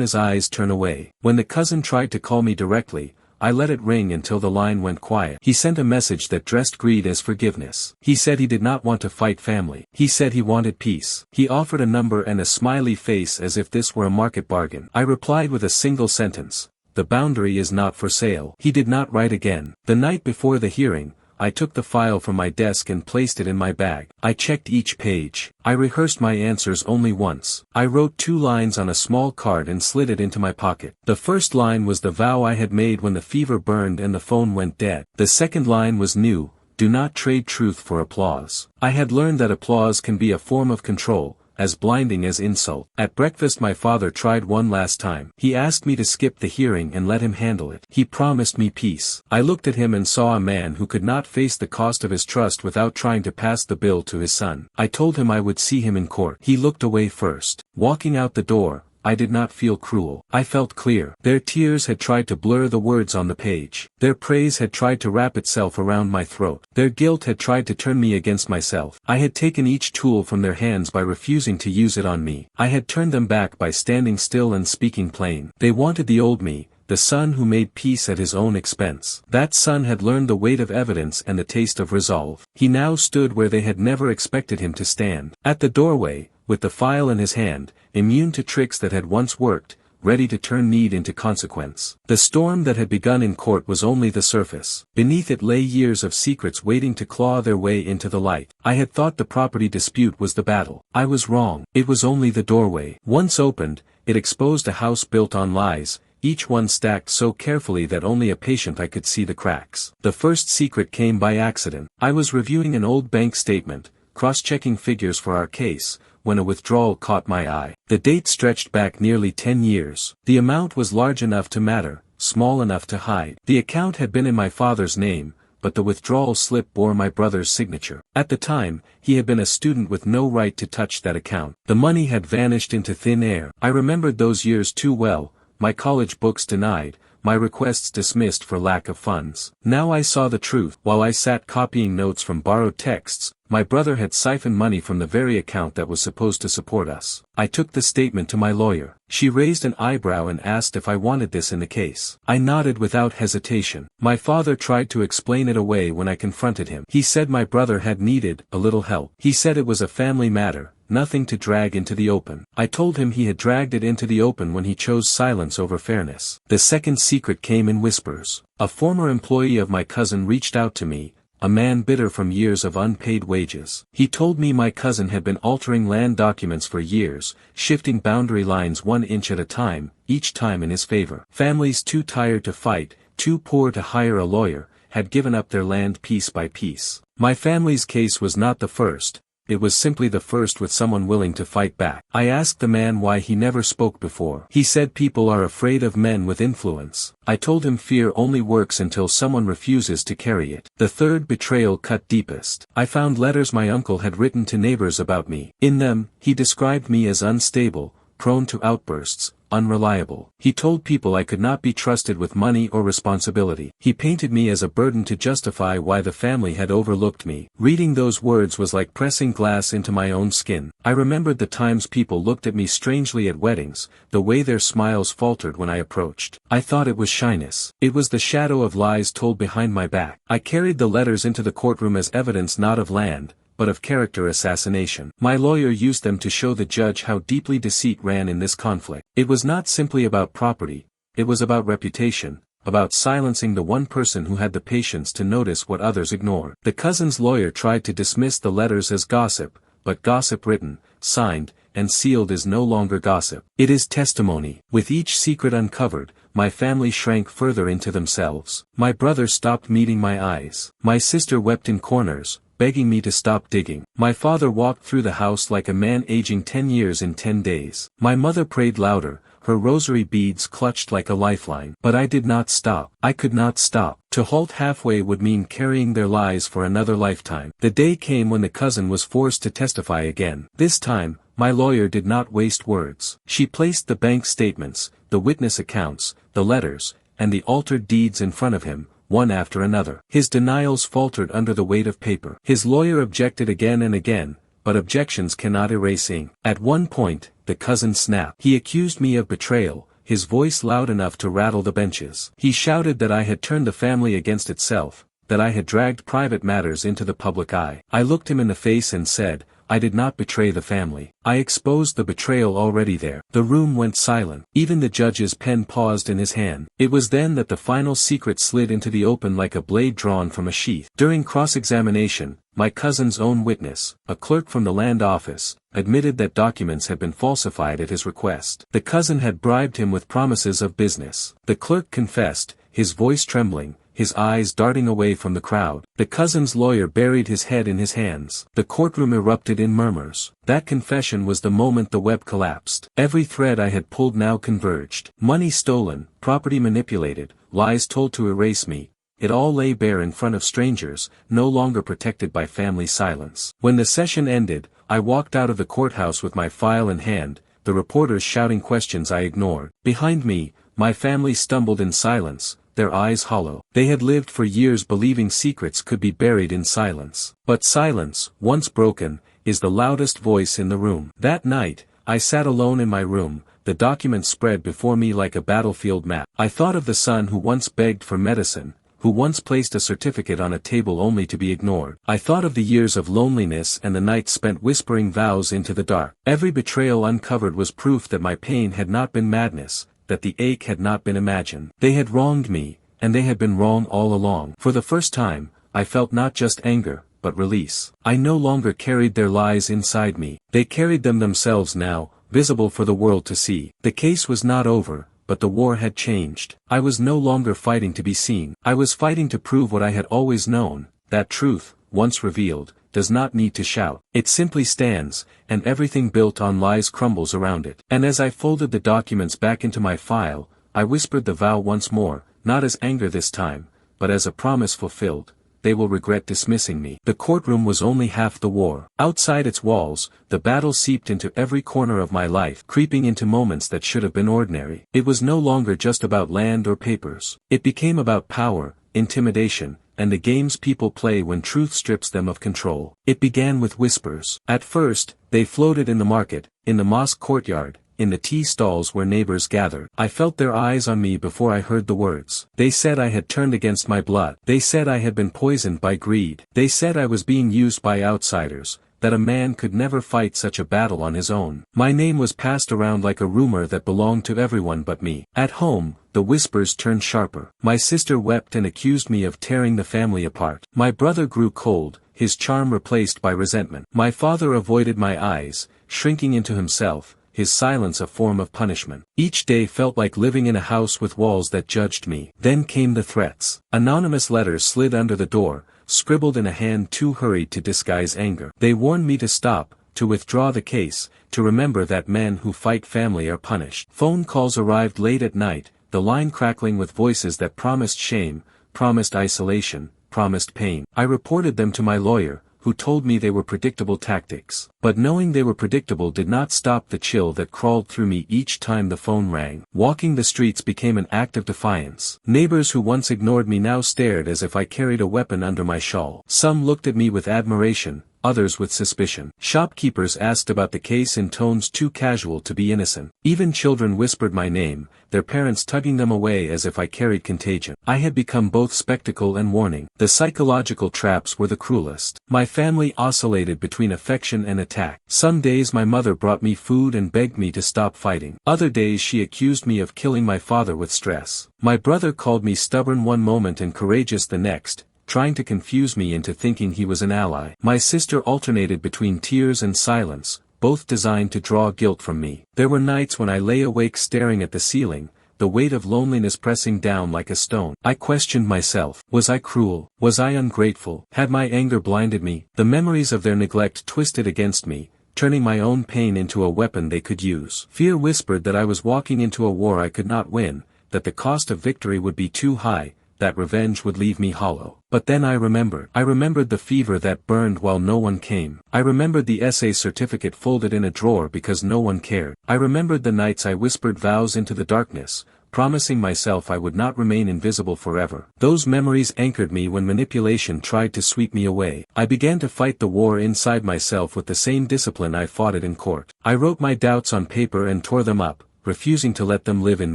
as eyes turn away. When the cousin tried to call me directly, I let it ring until the line went quiet. He sent a message that dressed greed as forgiveness. He said he did not want to fight family. He said he wanted peace. He offered a number and a smiley face as if this were a market bargain. I replied with a single sentence: "The boundary is not for sale." He did not write again. The night before the hearing, I took the file from my desk and placed it in my bag. I checked each page. I rehearsed my answers only once. I wrote 2 lines on a small card and slid it into my pocket. The first line was the vow I had made when the fever burned and the phone went dead. The second line was new: "Do not trade truth for applause." I had learned that applause can be a form of control, as blinding as insult. At breakfast my father tried one last time. He asked me to skip the hearing and let him handle it. He promised me peace. I looked at him and saw a man who could not face the cost of his trust without trying to pass the bill to his son. I told him I would see him in court. He looked away first. Walking out the door, I did not feel cruel. I felt clear. Their tears had tried to blur the words on the page. Their praise had tried to wrap itself around my throat. Their guilt had tried to turn me against myself. I had taken each tool from their hands by refusing to use it on me. I had turned them back by standing still and speaking plain. They wanted the old me, the son who made peace at his own expense. That son had learned the weight of evidence and the taste of resolve. He now stood where they had never expected him to stand. At the doorway, with the file in his hand, immune to tricks that had once worked, ready to turn need into consequence. The storm that had begun in court was only the surface. Beneath it lay years of secrets waiting to claw their way into the light. I had thought the property dispute was the battle. I was wrong. It was only the doorway. Once opened, it exposed a house built on lies, each one stacked so carefully that only a patient eye could see the cracks. The first secret came by accident. I was reviewing an old bank statement, cross-checking figures for our case, when a withdrawal caught my eye. The date stretched back nearly 10 years. The amount was large enough to matter, small enough to hide. The account had been in my father's name, but the withdrawal slip bore my brother's signature. At the time, he had been a student with no right to touch that account. The money had vanished into thin air. I remembered those years too well, my college books denied, my requests dismissed for lack of funds. Now I saw the truth. While I sat copying notes from borrowed texts, my brother had siphoned money from the very account that was supposed to support us. I took the statement to my lawyer. She raised an eyebrow and asked if I wanted this in the case. I nodded without hesitation. My father tried to explain it away when I confronted him. He said my brother had needed a little help. He said it was a family matter, nothing to drag into the open. I told him he had dragged it into the open when he chose silence over fairness. The second secret came in whispers. A former employee of my cousin reached out to me, a man bitter from years of unpaid wages. He told me my cousin had been altering land documents for years, shifting boundary lines 1 inch at a time, each time in his favor. Families too tired to fight, too poor to hire a lawyer, had given up their land piece by piece. My family's case was not the first. It was simply the first with someone willing to fight back. I asked the man why he never spoke before. He said people are afraid of men with influence. I told him fear only works until someone refuses to carry it. The third betrayal cut deepest. I found letters my uncle had written to neighbors about me. In them, he described me as unstable, prone to outbursts, unreliable. He told people I could not be trusted with money or responsibility. He painted me as a burden to justify why the family had overlooked me. Reading those words was like pressing glass into my own skin. I remembered the times people looked at me strangely at weddings, the way their smiles faltered when I approached. I thought it was shyness. It was the shadow of lies told behind my back. I carried the letters into the courtroom as evidence not of land, but of character assassination. My lawyer used them to show the judge how deeply deceit ran in this conflict. It was not simply about property, it was about reputation, about silencing the one person who had the patience to notice what others ignored. The cousin's lawyer tried to dismiss the letters as gossip, but gossip written, signed, and sealed is no longer gossip. It is testimony. With each secret uncovered, my family shrank further into themselves. My brother stopped meeting my eyes. My sister wept in corners, begging me to stop digging. My father walked through the house like a man aging 10 years in 10 days. My mother prayed louder, her rosary beads clutched like a lifeline. But I did not stop. I could not stop. To halt halfway would mean carrying their lies for another lifetime. The day came when the cousin was forced to testify again. This time, my lawyer did not waste words. She placed the bank statements, the witness accounts, the letters, and the altered deeds in front of him, one after another. His denials faltered under the weight of paper. His lawyer objected again and again, but objections cannot erase ink. At one point, the cousin snapped. He accused me of betrayal, his voice loud enough to rattle the benches. He shouted that I had turned the family against itself, that I had dragged private matters into the public eye. I looked him in the face and said, I did not betray the family. I exposed the betrayal already there. The room went silent. Even the judge's pen paused in his hand. It was then that the final secret slid into the open like a blade drawn from a sheath. During cross-examination, my cousin's own witness, a clerk from the land office, admitted that documents had been falsified at his request. The cousin had bribed him with promises of business. The clerk confessed, his voice trembling, his eyes darting away from the crowd. The cousin's lawyer buried his head in his hands. The courtroom erupted in murmurs. That confession was the moment the web collapsed. Every thread I had pulled now converged. Money stolen, property manipulated, lies told to erase me. It all lay bare in front of strangers, no longer protected by family silence. When the session ended, I walked out of the courthouse with my file in hand, the reporters shouting questions I ignored. Behind me, my family stumbled in silence, their eyes hollow. They had lived for years believing secrets could be buried in silence. But silence, once broken, is the loudest voice in the room. That night, I sat alone in my room, the documents spread before me like a battlefield map. I thought of the son who once begged for medicine, who once placed a certificate on a table only to be ignored. I thought of the years of loneliness and the nights spent whispering vows into the dark. Every betrayal uncovered was proof that my pain had not been madness, that the ache had not been imagined. They had wronged me, and they had been wrong all along. For the first time, I felt not just anger, but release. I no longer carried their lies inside me. They carried them themselves now, visible for the world to see. The case was not over, but the war had changed. I was no longer fighting to be seen. I was fighting to prove what I had always known, that truth, once revealed, does not need to shout. It simply stands, and everything built on lies crumbles around it. And as I folded the documents back into my file, I whispered the vow once more, not as anger this time, but as a promise fulfilled. They will regret dismissing me. The courtroom was only half the war. Outside its walls, the battle seeped into every corner of my life, creeping into moments that should have been ordinary. It was no longer just about land or papers. It became about power, intimidation, and the games people play when truth strips them of control. It began with whispers. At first, they floated in the market, in the mosque courtyard, in the tea stalls where neighbors gathered. I felt their eyes on me before I heard the words. They said I had turned against my blood. They said I had been poisoned by greed. They said I was being used by outsiders, that a man could never fight such a battle on his own. My name was passed around like a rumor that belonged to everyone but me. At home, the whispers turned sharper. My sister wept and accused me of tearing the family apart. My brother grew cold, his charm replaced by resentment. My father avoided my eyes, shrinking into himself, his silence a form of punishment. Each day felt like living in a house with walls that judged me. Then came the threats. Anonymous letters slid under the door, scribbled in a hand too hurried to disguise anger. They warned me to stop, to withdraw the case, to remember that men who fight family are punished. Phone calls arrived late at night, the line crackling with voices that promised shame, promised isolation, promised pain. I reported them to my lawyer, who told me they were predictable tactics. But knowing they were predictable did not stop the chill that crawled through me each time the phone rang. Walking the streets became an act of defiance. Neighbors who once ignored me now stared as if I carried a weapon under my shawl. Some looked at me with admiration, others with suspicion. Shopkeepers asked about the case in tones too casual to be innocent. Even children whispered my name, their parents tugging them away as if I carried contagion. I had become both spectacle and warning. The psychological traps were the cruelest. My family oscillated between affection and attack. Some days my mother brought me food and begged me to stop fighting. Other days she accused me of killing my father with stress. My brother called me stubborn one moment and courageous the next, trying to confuse me into thinking he was an ally. My sister alternated between tears and silence, both designed to draw guilt from me. There were nights when I lay awake staring at the ceiling, the weight of loneliness pressing down like a stone. I questioned myself. Was I cruel? Was I ungrateful? Had my anger blinded me? The memories of their neglect twisted against me, turning my own pain into a weapon they could use. Fear whispered that I was walking into a war I could not win, that the cost of victory would be too high, that revenge would leave me hollow. But then I remembered. I remembered the fever that burned while no one came. I remembered the essay certificate folded in a drawer because no one cared. I remembered the nights I whispered vows into the darkness, promising myself I would not remain invisible forever. Those memories anchored me when manipulation tried to sweep me away. I began to fight the war inside myself with the same discipline I fought it in court. I wrote my doubts on paper and tore them up, refusing to let them live in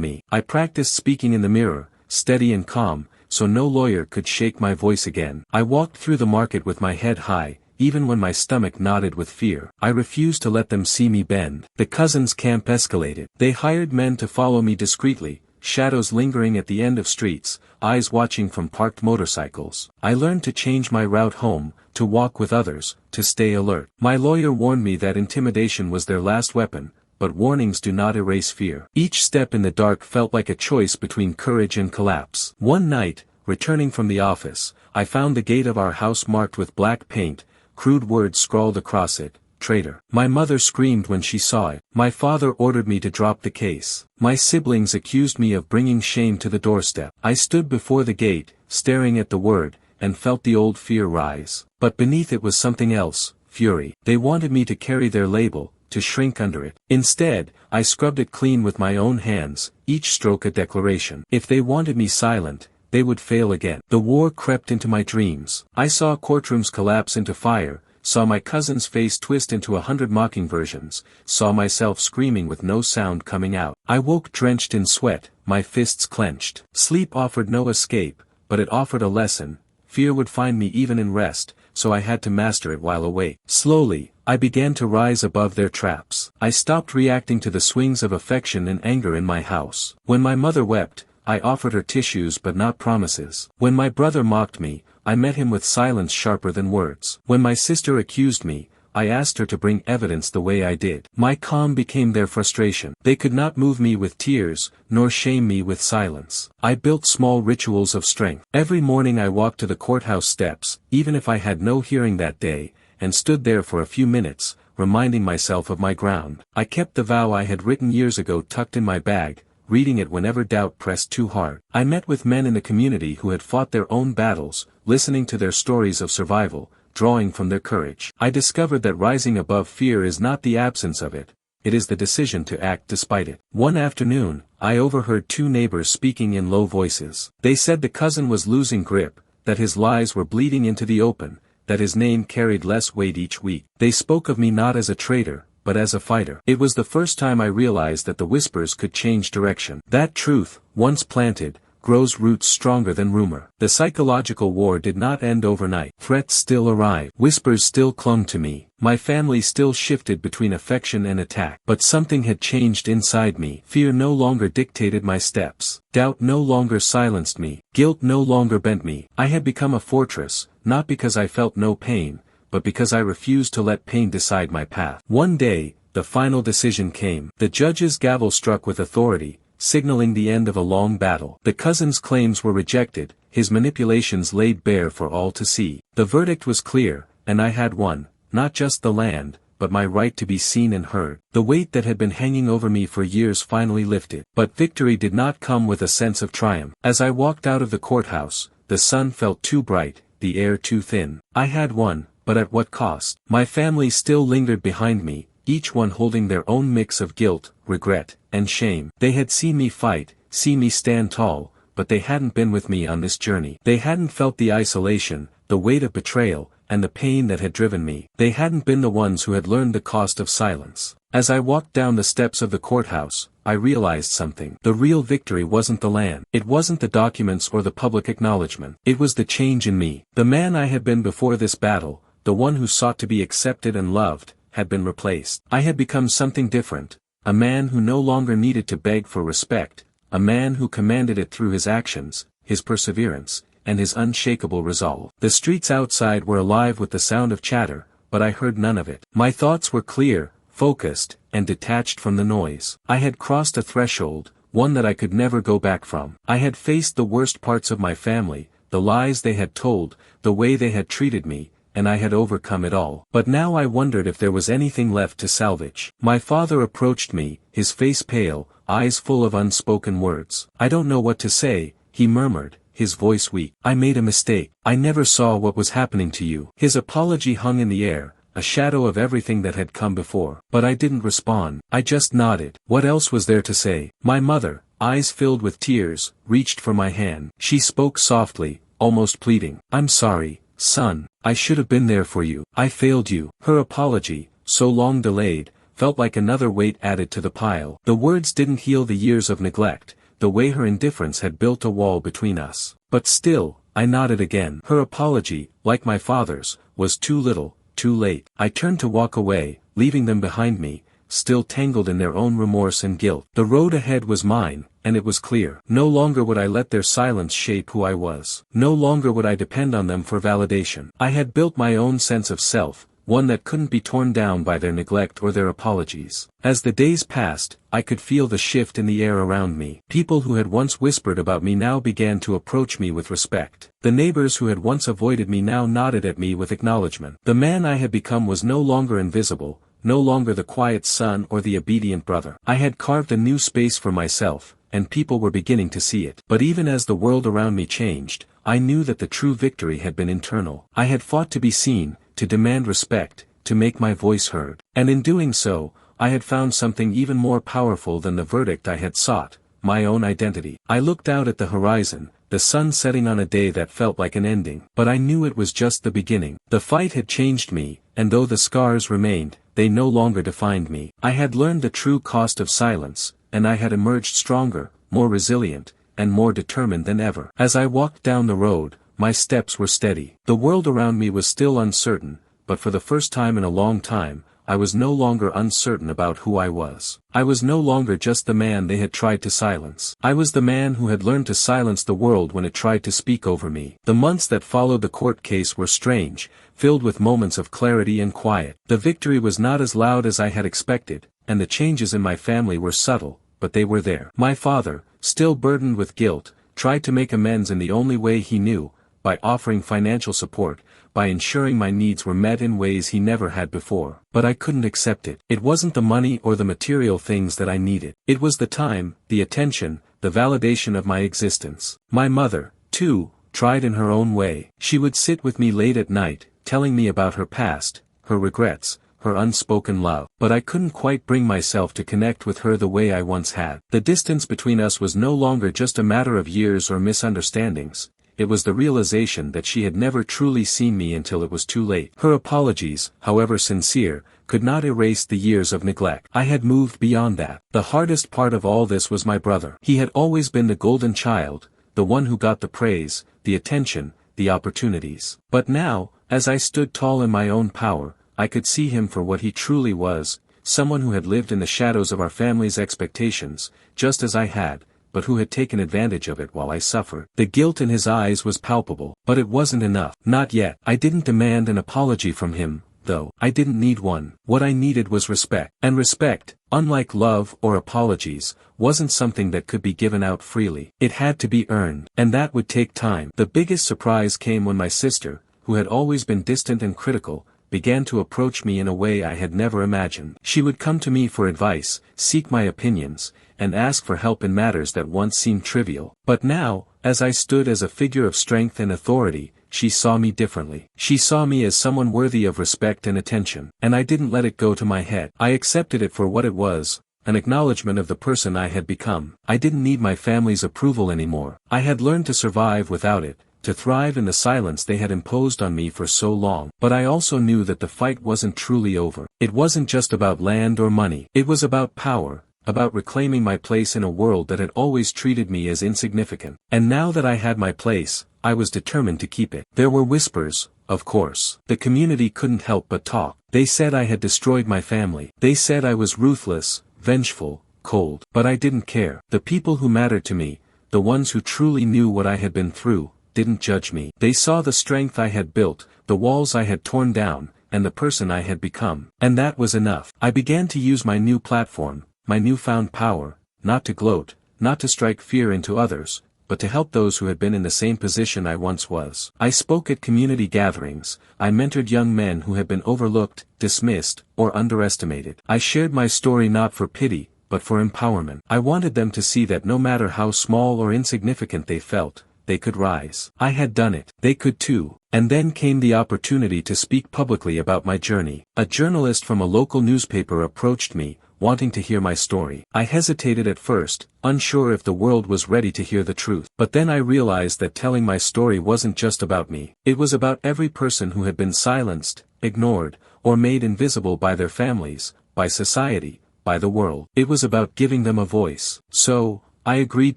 me. I practiced speaking in the mirror, steady and calm, so no lawyer could shake my voice again. I walked through the market with my head high, even when my stomach knotted with fear. I refused to let them see me bend. The cousins' camp escalated. They hired men to follow me discreetly, shadows lingering at the end of streets, eyes watching from parked motorcycles. I learned to change my route home, to walk with others, to stay alert. My lawyer warned me that intimidation was their last weapon, but warnings do not erase fear. Each step in the dark felt like a choice between courage and collapse. One night, returning from the office, I found the gate of our house marked with black paint, crude words scrawled across it, "Traitor." My mother screamed when she saw it. My father ordered me to drop the case. My siblings accused me of bringing shame to the doorstep. I stood before the gate, staring at the word, and felt the old fear rise. But beneath it was something else, fury. They wanted me to carry their label, to shrink under it. Instead, I scrubbed it clean with my own hands, each stroke a declaration. If they wanted me silent, they would fail again. The war crept into my dreams. I saw courtrooms collapse into fire, saw my cousin's face twist into 100 mocking versions, saw myself screaming with no sound coming out. I woke drenched in sweat, my fists clenched. Sleep offered no escape, but it offered a lesson. Fear would find me even in rest, so I had to master it while awake. Slowly, I began to rise above their traps. I stopped reacting to the swings of affection and anger in my house. When my mother wept, I offered her tissues but not promises. When my brother mocked me, I met him with silence sharper than words. When my sister accused me, I asked her to bring evidence the way I did. My calm became their frustration. They could not move me with tears, nor shame me with silence. I built small rituals of strength. Every morning I walked to the courthouse steps, even if I had no hearing that day, and stood there for a few minutes, reminding myself of my ground. I kept the vow I had written years ago tucked in my bag, reading it whenever doubt pressed too hard. I met with men in the community who had fought their own battles, listening to their stories of survival, drawing from their courage. I discovered that rising above fear is not the absence of it, it is the decision to act despite it. One afternoon, I overheard two neighbors speaking in low voices. They said the cousin was losing grip, that his lies were bleeding into the open, that his name carried less weight each week. They spoke of me not as a traitor, but as a fighter. It was the first time I realized that the whispers could change direction. That truth, once planted, grows roots stronger than rumor. The psychological war did not end overnight. Threats still arrived. Whispers still clung to me. My family still shifted between affection and attack. But something had changed inside me. Fear no longer dictated my steps. Doubt no longer silenced me. Guilt no longer bent me. I had become a fortress, not because I felt no pain, but because I refused to let pain decide my path. One day, the final decision came. The judge's gavel struck with authority, signaling the end of a long battle. The cousin's claims were rejected, his manipulations laid bare for all to see. The verdict was clear, and I had won, not just the land, but my right to be seen and heard. The weight that had been hanging over me for years finally lifted. But victory did not come with a sense of triumph. As I walked out of the courthouse, the sun felt too bright, the air too thin. I had won, but at what cost? My family still lingered behind me, each one holding their own mix of guilt, regret, and shame. They had seen me fight, seen me stand tall, but they hadn't been with me on this journey. They hadn't felt the isolation, the weight of betrayal, and the pain that had driven me. They hadn't been the ones who had learned the cost of silence. As I walked down the steps of the courthouse, I realized something. The real victory wasn't the land. It wasn't the documents or the public acknowledgement. It was the change in me. The man I had been before this battle, the one who sought to be accepted and loved, had been replaced. I had become something different, a man who no longer needed to beg for respect, a man who commanded it through his actions, his perseverance, and his unshakable resolve. The streets outside were alive with the sound of chatter, but I heard none of it. My thoughts were clear, focused, and detached from the noise. I had crossed a threshold, one that I could never go back from. I had faced the worst parts of my family, the lies they had told, the way they had treated me, and I had overcome it all. But now I wondered if there was anything left to salvage. My father approached me, his face pale, eyes full of unspoken words. "I don't know what to say," he murmured, his voice weak. "I made a mistake. I never saw what was happening to you." His apology hung in the air, a shadow of everything that had come before. But I didn't respond. I just nodded. What else was there to say? My mother, eyes filled with tears, reached for my hand. She spoke softly, almost pleading. "I'm sorry, son. I should have been there for you. I failed you." Her apology, so long delayed, felt like another weight added to the pile. The words didn't heal the years of neglect, the way her indifference had built a wall between us. But still, I nodded again. Her apology, like my father's, was too little, too late. I turned to walk away, leaving them behind me, still tangled in their own remorse and guilt. The road ahead was mine, and it was clear. No longer would I let their silence shape who I was. No longer would I depend on them for validation. I had built my own sense of self, one that couldn't be torn down by their neglect or their apologies. As the days passed, I could feel the shift in the air around me. People who had once whispered about me now began to approach me with respect. The neighbors who had once avoided me now nodded at me with acknowledgement. The man I had become was no longer invisible, no longer the quiet son or the obedient brother. I had carved a new space for myself, and people were beginning to see it. But even as the world around me changed, I knew that the true victory had been internal. I had fought to be seen, to demand respect, to make my voice heard. And in doing so, I had found something even more powerful than the verdict I had sought, my own identity. I looked out at the horizon, the sun setting on a day that felt like an ending. But I knew it was just the beginning. The fight had changed me, and though the scars remained, they no longer defined me. I had learned the true cost of silence, and I had emerged stronger, more resilient, and more determined than ever. As I walked down the road, my steps were steady. The world around me was still uncertain, but for the first time in a long time, I was no longer uncertain about who I was. I was no longer just the man they had tried to silence. I was the man who had learned to silence the world when it tried to speak over me. The months that followed the court case were strange, filled with moments of clarity and quiet. The victory was not as loud as I had expected, and the changes in my family were subtle, but they were there. My father, still burdened with guilt, tried to make amends in the only way he knew, by offering financial support, by ensuring my needs were met in ways he never had before. But I couldn't accept it. It wasn't the money or the material things that I needed. It was the time, the attention, the validation of my existence. My mother, too, tried in her own way. She would sit with me late at night, telling me about her past, her regrets, her unspoken love. But I couldn't quite bring myself to connect with her the way I once had. The distance between us was no longer just a matter of years or misunderstandings. It was the realization that she had never truly seen me until it was too late. Her apologies, however sincere, could not erase the years of neglect. I had moved beyond that. The hardest part of all this was my brother. He had always been the golden child, the one who got the praise, the attention, the opportunities. But now, as I stood tall in my own power, I could see him for what he truly was, someone who had lived in the shadows of our family's expectations, just as I had, but who had taken advantage of it while I suffered. The guilt in his eyes was palpable, but it wasn't enough. Not yet. I didn't demand an apology from him, though. I didn't need one. What I needed was respect. And respect, unlike love or apologies, wasn't something that could be given out freely. It had to be earned, and that would take time. The biggest surprise came when my sister, who had always been distant and critical, began to approach me in a way I had never imagined. She would come to me for advice, seek my opinions, and ask for help in matters that once seemed trivial. But now, as I stood as a figure of strength and authority, she saw me differently. She saw me as someone worthy of respect and attention. And I didn't let it go to my head. I accepted it for what it was, an acknowledgement of the person I had become. I didn't need my family's approval anymore. I had learned to survive without it, to thrive in the silence they had imposed on me for so long. But I also knew that the fight wasn't truly over. It wasn't just about land or money. It was about power, about reclaiming my place in a world that had always treated me as insignificant. And now that I had my place, I was determined to keep it. There were whispers, of course. The community couldn't help but talk. They said I had destroyed my family. They said I was ruthless, vengeful, cold. But I didn't care. The people who mattered to me, the ones who truly knew what I had been through, didn't judge me. They saw the strength I had built, the walls I had torn down, and the person I had become. And that was enough. I began to use my new platform, my newfound power, not to gloat, not to strike fear into others, but to help those who had been in the same position I once was. I spoke at community gatherings, I mentored young men who had been overlooked, dismissed, or underestimated. I shared my story not for pity, but for empowerment. I wanted them to see that no matter how small or insignificant they felt, they could rise. I had done it. They could too. And then came the opportunity to speak publicly about my journey. A journalist from a local newspaper approached me, wanting to hear my story. I hesitated at first, unsure if the world was ready to hear the truth. But then I realized that telling my story wasn't just about me. It was about every person who had been silenced, ignored, or made invisible by their families, by society, by the world. It was about giving them a voice. So, I agreed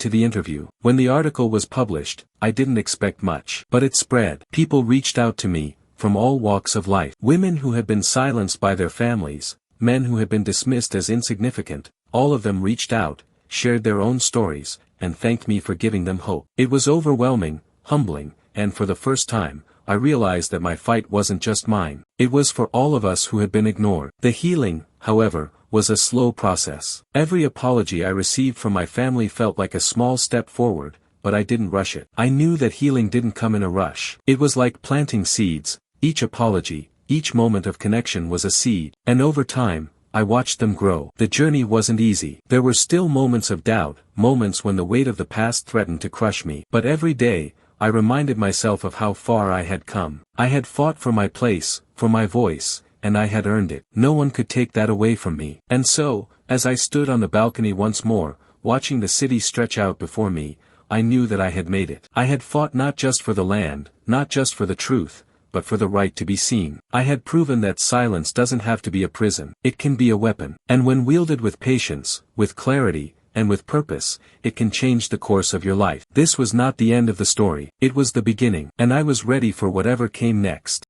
to the interview. When the article was published, I didn't expect much. But it spread. People reached out to me, from all walks of life. Women who had been silenced by their families, men who had been dismissed as insignificant, all of them reached out, shared their own stories, and thanked me for giving them hope. It was overwhelming, humbling, and for the first time, I realized that my fight wasn't just mine. It was for all of us who had been ignored. The healing, however, was a slow process. Every apology I received from my family felt like a small step forward, but I didn't rush it. I knew that healing didn't come in a rush. It was like planting seeds. Each apology, each moment of connection was a seed, and over time, I watched them grow. The journey wasn't easy. There were still moments of doubt, moments when the weight of the past threatened to crush me. But every day, I reminded myself of how far I had come. I had fought for my place, for my voice, and I had earned it. No one could take that away from me. And so, as I stood on the balcony once more, watching the city stretch out before me, I knew that I had made it. I had fought not just for the land, not just for the truth, but for the right to be seen. I had proven that silence doesn't have to be a prison. It can be a weapon. And when wielded with patience, with clarity, and with purpose, it can change the course of your life. This was not the end of the story. It was the beginning. And I was ready for whatever came next.